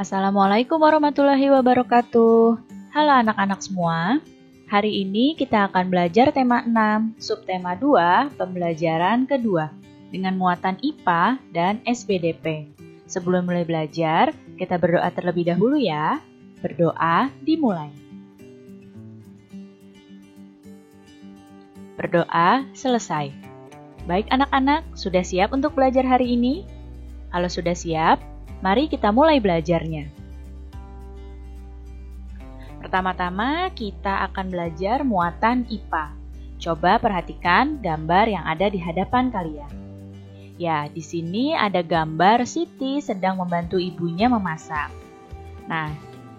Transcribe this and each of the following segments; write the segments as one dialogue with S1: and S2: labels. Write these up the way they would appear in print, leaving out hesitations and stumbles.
S1: Assalamualaikum warahmatullahi wabarakatuh. Halo anak-anak semua. Hari ini kita akan belajar tema 6, subtema 2, pembelajaran kedua dengan muatan IPA dan SPDP. Sebelum mulai belajar, kita berdoa terlebih dahulu ya. Berdoa dimulai. Berdoa selesai. Baik anak-anak, sudah siap untuk belajar hari ini? Kalau sudah siap, mari kita mulai belajarnya. Pertama-tama kita akan belajar muatan IPA. Coba perhatikan gambar yang ada di hadapan kalian. Ya, di sini ada gambar Siti sedang membantu ibunya memasak. Nah,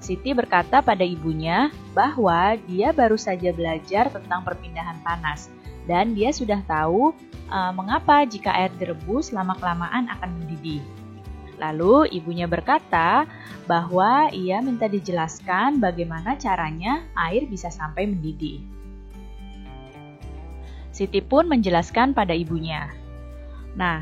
S1: Siti berkata pada ibunya bahwa dia baru saja belajar tentang perpindahan panas dan dia sudah tahu mengapa jika air direbus lama-kelamaan akan mendidih. Lalu ibunya berkata bahwa ia minta dijelaskan bagaimana caranya air bisa sampai mendidih. Siti pun menjelaskan pada ibunya. Nah,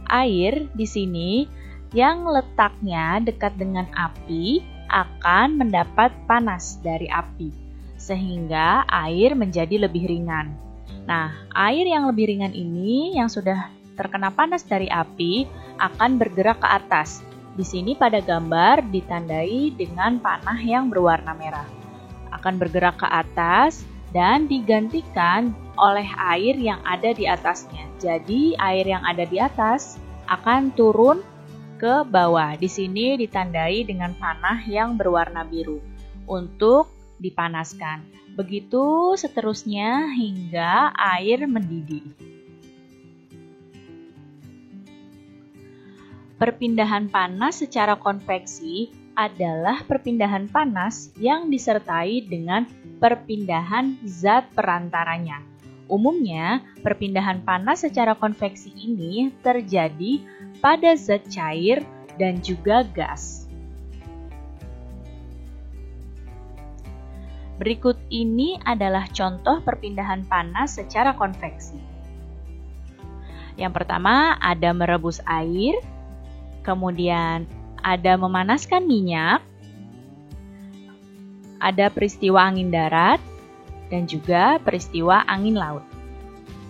S1: air di sini yang letaknya dekat dengan api akan mendapat panas dari api, sehingga air menjadi lebih ringan. Nah, air yang lebih ringan ini yang sudah terkena panas dari api akan bergerak ke atas. Di sini pada gambar ditandai dengan panah yang berwarna merah. Akan bergerak ke atas dan digantikan oleh air yang ada di atasnya. Jadi air yang ada di atas akan turun ke bawah. Di sini ditandai dengan panah yang berwarna biru untuk dipanaskan. Begitu seterusnya hingga air mendidih. Perpindahan panas secara konveksi adalah perpindahan panas yang disertai dengan perpindahan zat perantaranya. Umumnya, perpindahan panas secara konveksi ini terjadi pada zat cair dan juga gas. Berikut ini adalah contoh perpindahan panas secara konveksi. Yang pertama ada merebus air, kemudian ada memanaskan minyak, ada peristiwa angin darat, dan juga peristiwa angin laut.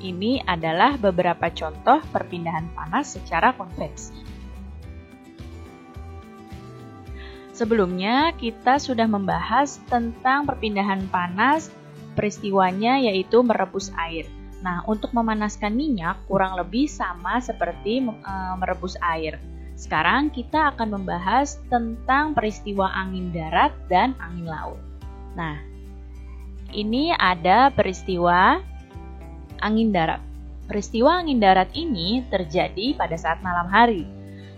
S1: Ini adalah beberapa contoh perpindahan panas secara konveksi. Sebelumnya kita sudah membahas tentang perpindahan panas, peristiwanya yaitu merebus air. Nah, untuk memanaskan minyak kurang lebih sama seperti merebus air. Sekarang kita akan membahas tentang peristiwa angin darat dan angin laut. Nah, ini ada peristiwa angin darat. Peristiwa angin darat ini terjadi pada saat malam hari.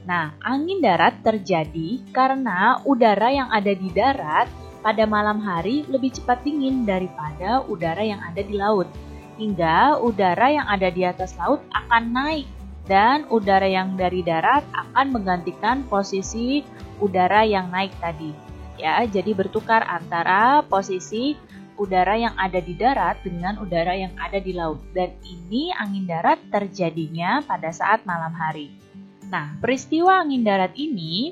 S1: Nah, angin darat terjadi karena udara yang ada di darat pada malam hari lebih cepat dingin daripada udara yang ada di laut. Hingga udara yang ada di atas laut akan naik dan udara yang dari darat akan menggantikan posisi udara yang naik tadi. Ya, jadi bertukar antara posisi udara yang ada di darat dengan udara yang ada di laut. Dan ini angin darat terjadinya pada saat malam hari. Nah, peristiwa angin darat ini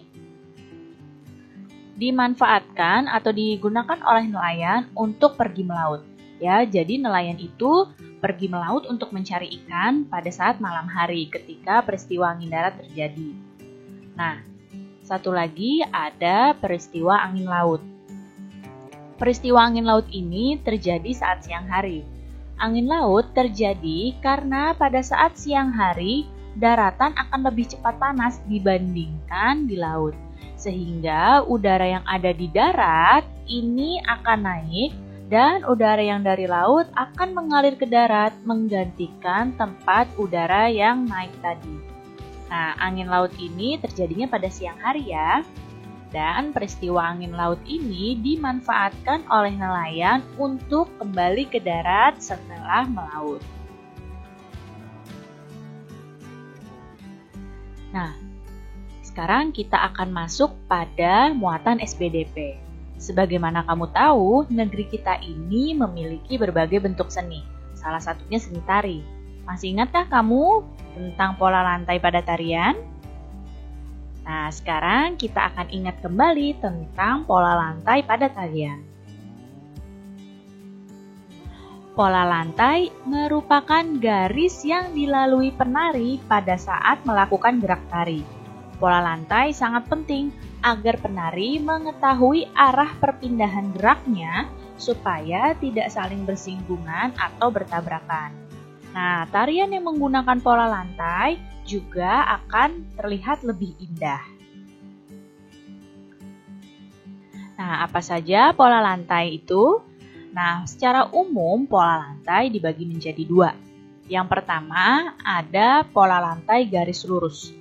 S1: dimanfaatkan atau digunakan oleh nelayan untuk pergi melaut. Ya, jadi nelayan itu pergi melaut untuk mencari ikan pada saat malam hari ketika peristiwa angin darat terjadi. Nah, satu lagi ada peristiwa angin laut. Peristiwa angin laut ini terjadi saat siang hari. Angin laut terjadi karena pada saat siang hari daratan akan lebih cepat panas dibandingkan di laut. Sehingga udara yang ada di darat ini akan naik dan udara yang dari laut akan mengalir ke darat menggantikan tempat udara yang naik tadi. Nah, angin laut ini terjadinya pada siang hari ya. Dan peristiwa angin laut ini dimanfaatkan oleh nelayan untuk kembali ke darat setelah melaut. Nah, sekarang kita akan masuk pada muatan SPDP. Sebagaimana kamu tahu, negeri kita ini memiliki berbagai bentuk seni. Salah satunya seni tari. Masih ingatkah kamu tentang pola lantai pada tarian? Nah, sekarang kita akan ingat kembali tentang pola lantai pada tarian. Pola lantai merupakan garis yang dilalui penari pada saat melakukan gerak tari. Pola lantai sangat penting agar penari mengetahui arah perpindahan geraknya supaya tidak saling bersinggungan atau bertabrakan. Nah, tarian yang menggunakan pola lantai juga akan terlihat lebih indah. Nah, apa saja pola lantai itu? Nah, secara umum pola lantai dibagi menjadi dua. Yang pertama ada pola lantai garis lurus.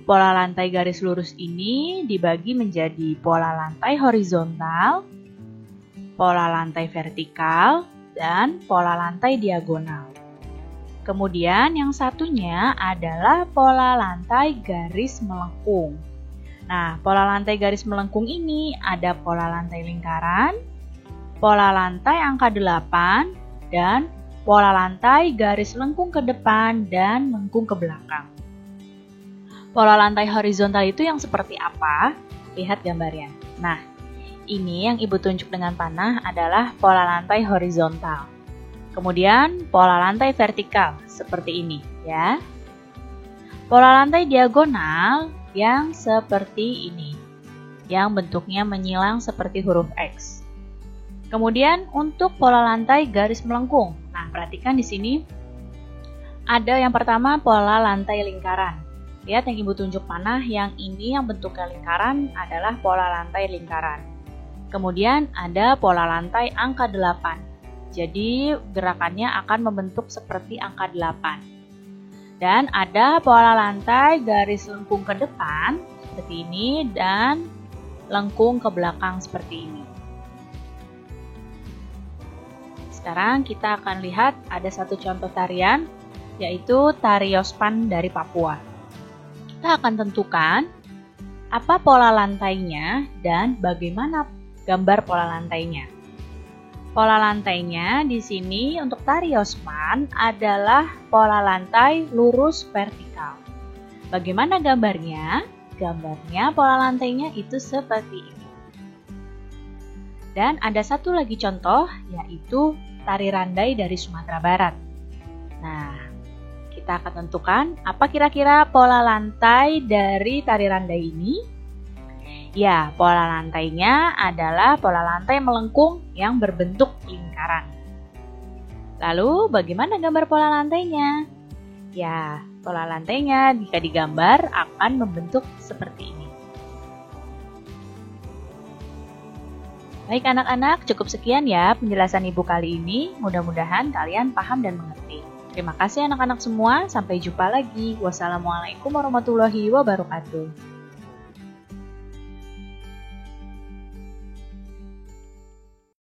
S1: Pola lantai garis lurus ini dibagi menjadi pola lantai horizontal, pola lantai vertikal, dan pola lantai diagonal. Kemudian yang satunya adalah pola lantai garis melengkung. Nah, pola lantai garis melengkung ini ada pola lantai lingkaran, pola lantai angka 8, dan pola lantai garis lengkung ke depan dan lengkung ke belakang. Pola lantai horizontal itu yang seperti apa? Lihat gambarnya. Nah, ini yang Ibu tunjuk dengan panah adalah pola lantai horizontal. Kemudian pola lantai vertikal seperti ini ya. Pola lantai diagonal yang seperti ini, yang bentuknya menyilang seperti huruf X. Kemudian untuk pola lantai garis melengkung. Nah, perhatikan di sini ada yang pertama pola lantai lingkaran. Lihat yang Ibu tunjuk panah, yang ini yang bentuknya lingkaran adalah pola lantai lingkaran. Kemudian ada pola lantai angka 8. Jadi gerakannya akan membentuk seperti angka 8. Dan ada pola lantai garis lengkung ke depan seperti ini dan lengkung ke belakang seperti ini. Sekarang kita akan lihat ada satu contoh tarian, yaitu tari Yospan dari Papua. Kita akan tentukan apa pola lantainya dan bagaimana gambar pola lantainya. Pola lantainya di sini untuk tari Yospan adalah pola lantai lurus vertikal. Bagaimana gambarnya? Gambarnya pola lantainya itu seperti ini. Dan ada satu lagi contoh, yaitu tari randai dari Sumatera Barat. Nah, kita akan tentukan apa kira-kira pola lantai dari tari randai ini. Ya, pola lantainya adalah pola lantai melengkung yang berbentuk lingkaran. Lalu, bagaimana gambar pola lantainya? Ya, pola lantainya jika digambar akan membentuk seperti ini. Baik anak-anak, cukup sekian ya penjelasan Ibu kali ini. Mudah-mudahan kalian paham dan mengerti. Terima kasih anak-anak semua, sampai jumpa lagi. Wassalamualaikum warahmatullahi wabarakatuh.